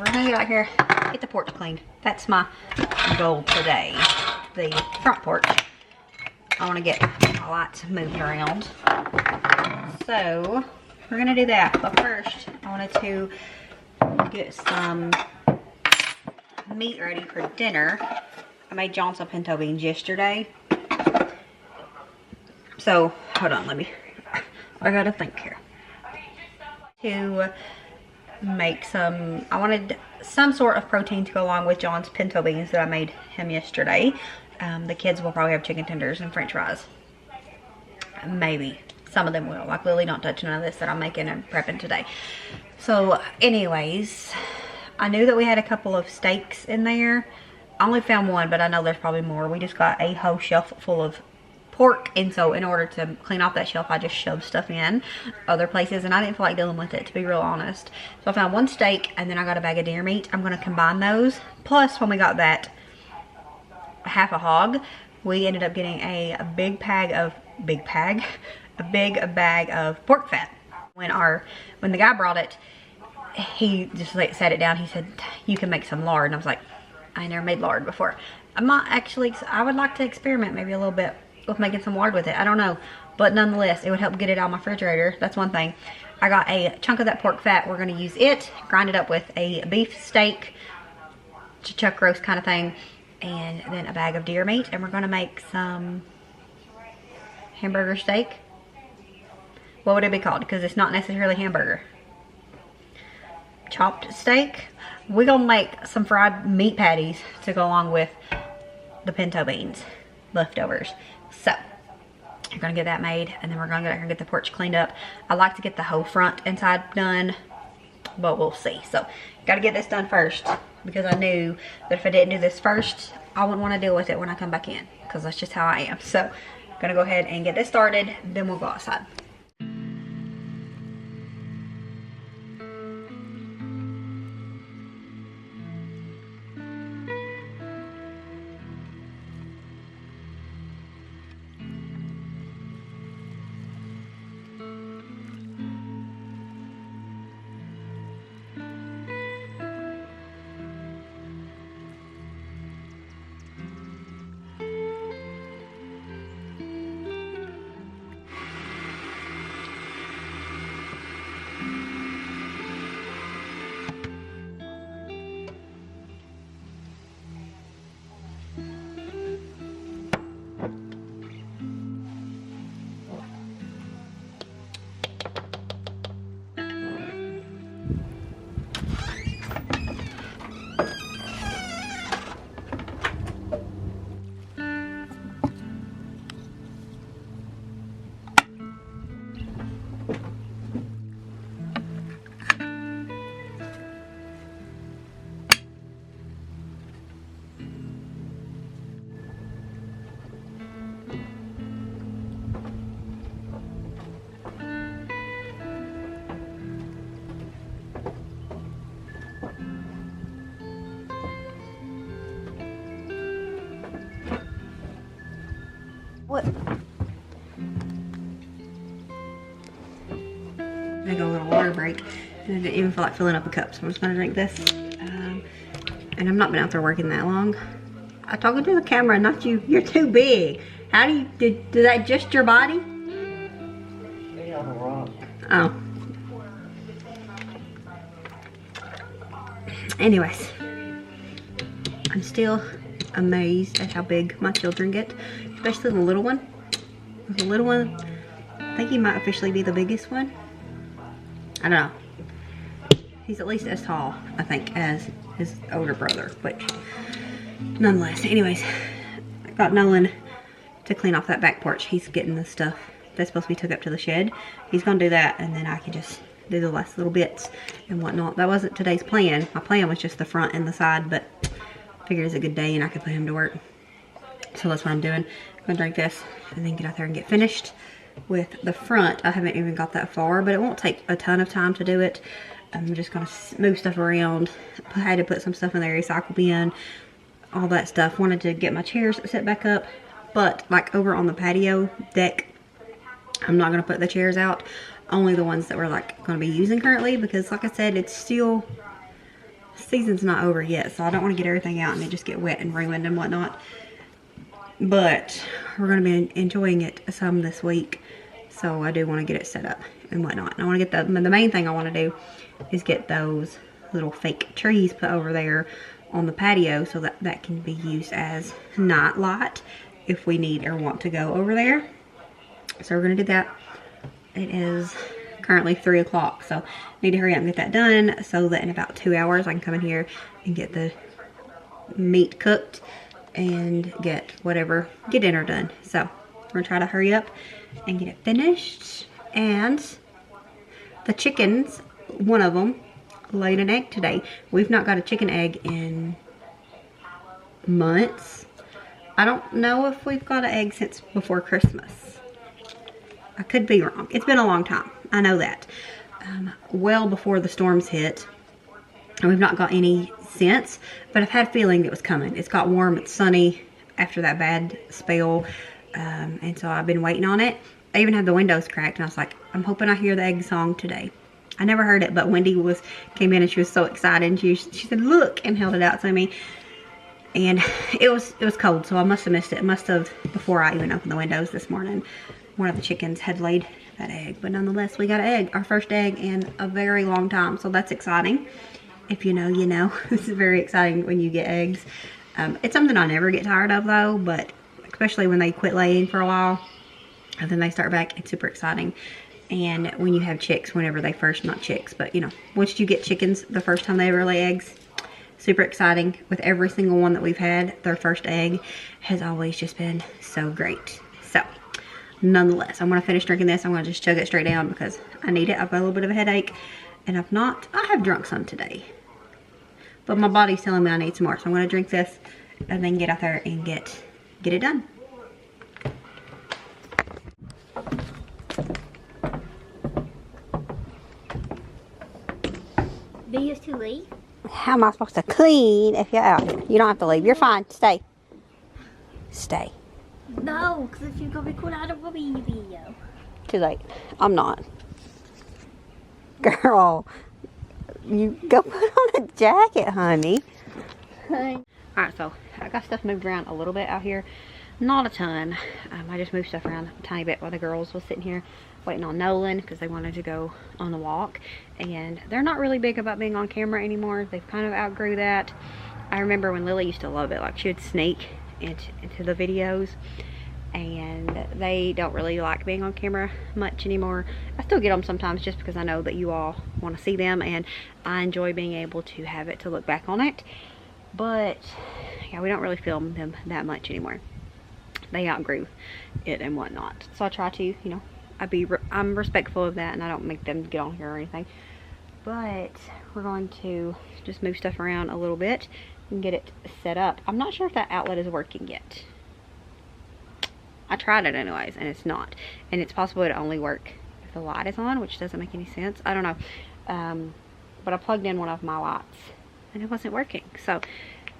we're gonna get out here, get the porch cleaned. That's my goal today. The front porch. I want to get my lights moved around. So we're gonna do that. But first, I wanted to get some meat ready for dinner. I made John some pinto beans yesterday. So hold on, I gotta think here. To make some, I wanted some sort of protein to go along with John's pinto beans that I made him yesterday. The kids will probably have chicken tenders and french fries. Maybe. Some of them will. Like Lily don't touch none of this that I'm making and prepping today. So anyways, I knew that we had a couple of steaks in there. I only found one, but I know there's probably more. We just got a whole shelf full of pork, and so in order to clean off that shelf, I just shoved stuff in other places, and I didn't feel like dealing with it, to be real honest. So I found one steak, and then I got a bag of deer meat. I'm going to combine those. Plus, when we got that half a hog, we ended up getting a big bag of pork fat. When the guy brought it, he just like sat it down. He said, "You can make some lard," and I was like, I never made lard before. I would like to experiment maybe a little bit with making some lard with it. I don't know, but nonetheless, it would help get it out of my refrigerator. That's one thing. I got a chunk of that pork fat. We're going to use it, grind it up with a beef steak, chuck roast kind of thing, and then a bag of deer meat, and we're going to make some hamburger steak. What would it be called? Because it's not necessarily hamburger. Chopped steak. We're going to make some fried meat patties to go along with the pinto beans leftovers. So we're going to get that made, and then we're going to get the porch cleaned up. I like to get the whole front inside done, but we'll see. So got to get this done first, because I knew that if I didn't do this first, I wouldn't want to deal with it when I come back in, because that's just how I am. So I'm going to go ahead and get this started, then we'll go outside. What? I'm gonna go a little water break, and I didn't even feel like filling up a cup, so I'm just gonna drink this. And I've not been out there working that long. I'm talking to the camera, not you. You're too big. How do you, did that adjust your body? Oh. Anyways, I'm still amazed at how big my children get, especially the little one. The little one, I think he might officially be the biggest one. I don't know. He's at least as tall, I think, as his older brother, which nonetheless. Anyways, I got Nolan to clean off that back porch. He's getting the stuff that's supposed to be took up to the shed. He's gonna do that, and then I can just do the last little bits and whatnot. That wasn't today's plan. My plan was just the front and the side, but I figured it's a good day and I could put him to work. So that's what I'm doing. I'm gonna drink this and then get out there and get finished with the front. I haven't even got that far, but it won't take a ton of time to do it. I'm just gonna move stuff around. I had to put some stuff in the recycle bin, all that stuff. Wanted to get my chairs set back up, but like over on the patio deck, I'm not gonna put the chairs out. Only the ones that we're like gonna be using currently, because like I said, it's still season's not over yet, so I don't want to get everything out and it just get wet and ruined and whatnot. But we're going to be enjoying it some this week, so I do want to get it set up and whatnot. And I want to get the main thing I want to do is get those little fake trees put over there on the patio so that that can be used as night light if we need or want to go over there. So we're going to do that. It is currently 3 o'clock, so I need to hurry up and get that done so that in about 2 hours I can come in here and get the meat cooked and get dinner done. So we're gonna try to hurry up and get it finished. And the chickens, one of them laid an egg today. We've not got a chicken egg in months. I don't know if we've got an egg since before Christmas. I could be wrong. It's been a long time. I know that. Well before the storms hit. And we've not got any since. But I've had a feeling it was coming. It's got warm. It's sunny after that bad spell. And so I've been waiting on it. I even had the windows cracked. And I was like, I'm hoping I hear the egg song today. I never heard it. But Wendy came in and she was so excited. And she said, look. And held it out to me. And it was cold. So I must have missed it. It must have, before I even opened the windows this morning, one of the chickens had laid that egg. But nonetheless, we got an egg, our first egg in a very long time, so that's exciting. If you know, you know. This is very exciting when you get eggs. It's something I never get tired of though, but especially when they quit laying for a while and then they start back, it's super exciting. And when you have chicks, whenever they first, not chicks, but you know, once you get chickens the first time they ever lay eggs, super exciting. With every single one that we've had, their first egg has always just been so great. So nonetheless, I'm going to finish drinking this. I'm going to just chug it straight down because I need it. I've got a little bit of a headache. And if not, I have drunk some today. But my body's telling me I need some more. So I'm going to drink this and then get out there and get it done. Do you have to leave? How am I supposed to clean if you're out here? You don't have to leave. You're fine. Stay. Stay. No, because if you're going to record, I don't want to be in your video. Too late. I'm not. Girl, you go put on a jacket, honey. Alright, so I got stuff moved around a little bit out here. Not a ton. I just moved stuff around a tiny bit while the girls was sitting here waiting on Nolan because they wanted to go on the walk. And they're not really big about being on camera anymore. They've kind of outgrew that. I remember when Lily used to love it. Like, she would sneak into the videos, and they don't really like being on camera much anymore. I still get them sometimes just because I know that you all want to see them, and I enjoy being able to have it to look back on it. But yeah, we don't really film them that much anymore. They outgrew it and whatnot. So I try to, you know, I'm respectful of that, and I don't make them get on here or anything. But we're going to just move stuff around a little bit and get it set up. I'm not sure if that outlet is working yet. I tried it anyways, and it's not. And it's possible to only work if the light is on, which doesn't make any sense. I don't know. But I plugged in one of my lights, and it wasn't working. So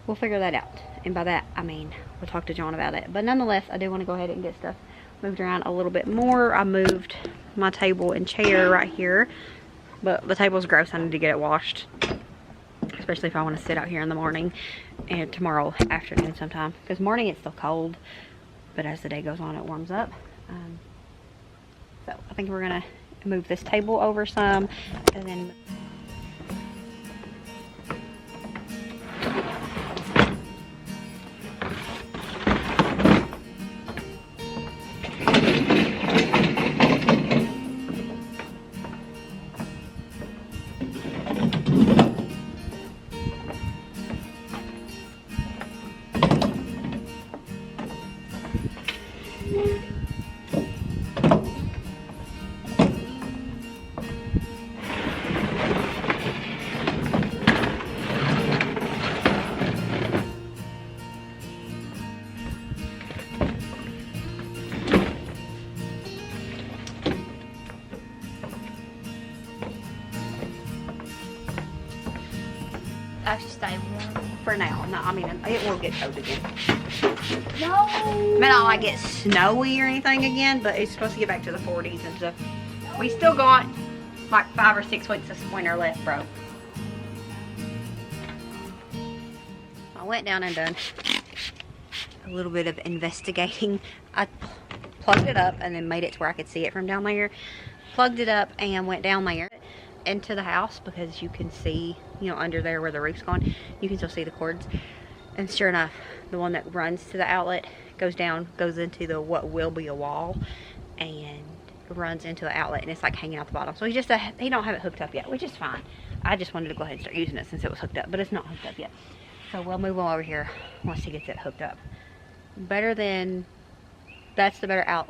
we'll figure that out. And by that, I mean, we'll talk to John about it. But nonetheless, I do want to go ahead and get stuff moved around a little bit more. I moved my table and chair right here. But the table's gross. I need to get it washed. Especially if I want to sit out here in the morning and tomorrow afternoon sometime. Because morning it's still cold. But as the day goes on, it warms up. So I think we're going to move this table over some. And then... I should stay warm. For now. No, I mean, it will get cold again. No! I mean, not like it's snowy or anything again, but it's supposed to get back to the 40s and stuff. We still got like 5 or 6 weeks of winter left, bro. went down and done a little bit of investigating. I plugged it up and then made it to where I could see it from down there. Plugged it up and went down there into the house because you can see, you know, under there where the roof's gone, you can still see the cords. And sure enough, the one that runs to the outlet goes down, goes into the what will be a wall, and runs into the outlet, and it's like hanging out the bottom. So he don't have it hooked up yet, which is fine. I just wanted to go ahead and start using it since it was hooked up, but it's not hooked up yet. So we'll move on over here once he gets it hooked up. That's the better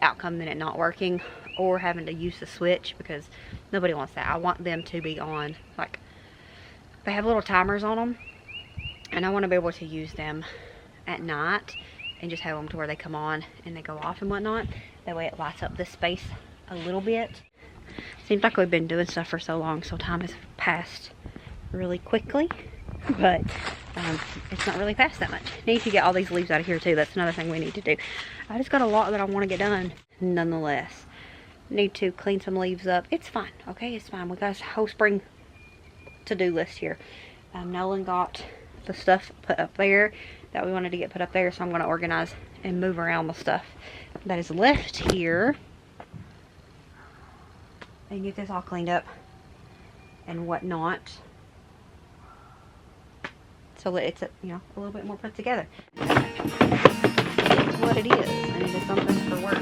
outcome than it not working or having to use the switch, because nobody wants that. I want them to be on, like, they have little timers on them, and I want to be able to use them at night and just have them to where they come on and they go off and whatnot. That way it lights up this space a little bit. Seems like we've been doing stuff for so long, so time has passed really quickly, but it's not really passed that much. Need to get all these leaves out of here too. That's another thing we need to do. I just got a lot that I want to get done nonetheless. Need to clean some leaves up. It's fine, okay? It's fine. We got a whole spring to-do list here. Nolan got the stuff put up there that we wanted to get put up there, so I'm going to organize and move around the stuff that is left here and get this all cleaned up and whatnot, so that it's, you know, a little bit more put together. It's what it is, and it is something for work.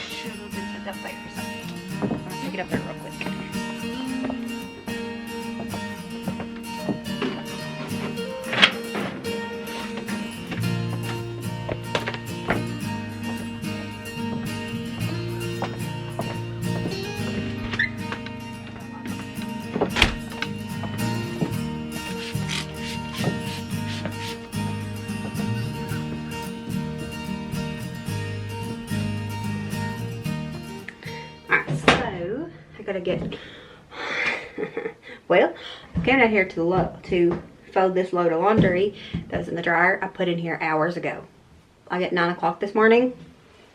Should have been set up there or something. I'm gonna pick it up there real quick. Gotta get well, I came down here to fold this load of laundry that was in the dryer. I put in here hours ago. I get 9 o'clock this morning,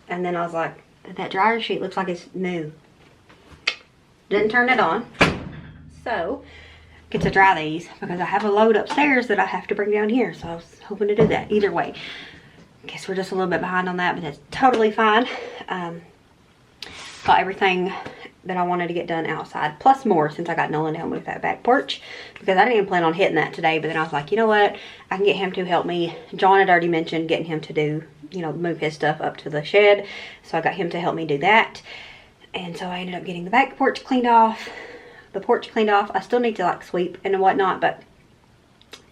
and then I was like, that dryer sheet looks like it's new. Didn't turn it on, so get to dry these because I have a load upstairs that I have to bring down here, so I was hoping to do that. Either way, guess we're just a little bit behind on that, but that's totally fine. Got everything that I wanted to get done outside, plus more, since I got Nolan to help me with that back porch, because I didn't even plan on hitting that today. But then I was like, you know what, I can get him to help me. John had already mentioned getting him to do, you know, move his stuff up to the shed, so I got him to help me do that. And so I ended up getting the back porch cleaned off, the porch cleaned off. I still need to like sweep and whatnot, but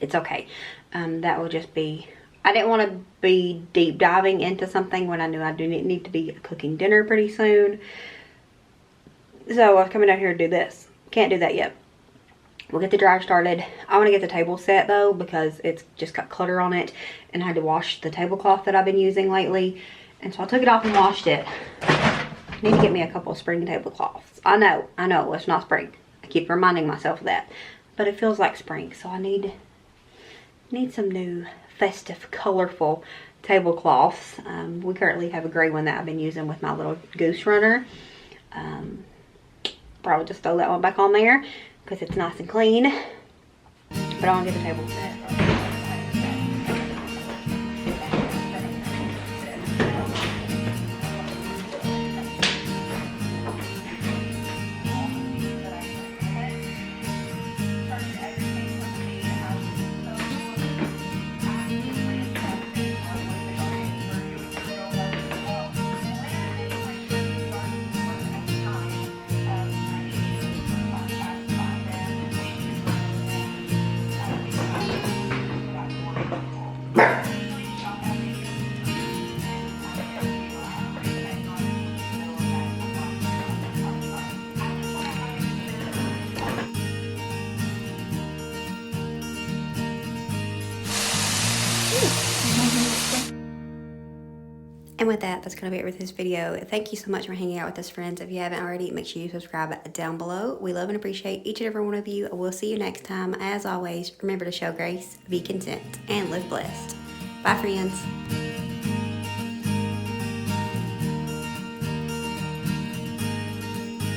it's okay. That will just be, I didn't want to be deep diving into something when I knew I do need to be cooking dinner pretty soon. So I was coming down here to do this. Can't do that yet. We'll get the dryer started. I want to get the table set though, because it's just got clutter on it, and I had to wash the tablecloth that I've been using lately. And so I took it off and washed it. I need to get me a couple of spring tablecloths. I know, it's not spring. I keep reminding myself of that. But it feels like spring, so I need some new festive, colorful tablecloths. We currently have a gray one that I've been using with my little goose runner. Probably just throw that one back on there because it's nice and clean. But I want to get the table set. And with that, that's going to be it with this video. Thank you so much for hanging out with us, friends. If you haven't already, make sure you subscribe down below. We love and appreciate each and every one of you. We'll see you next time. As always, remember to show grace, be content, and live blessed. Bye, friends.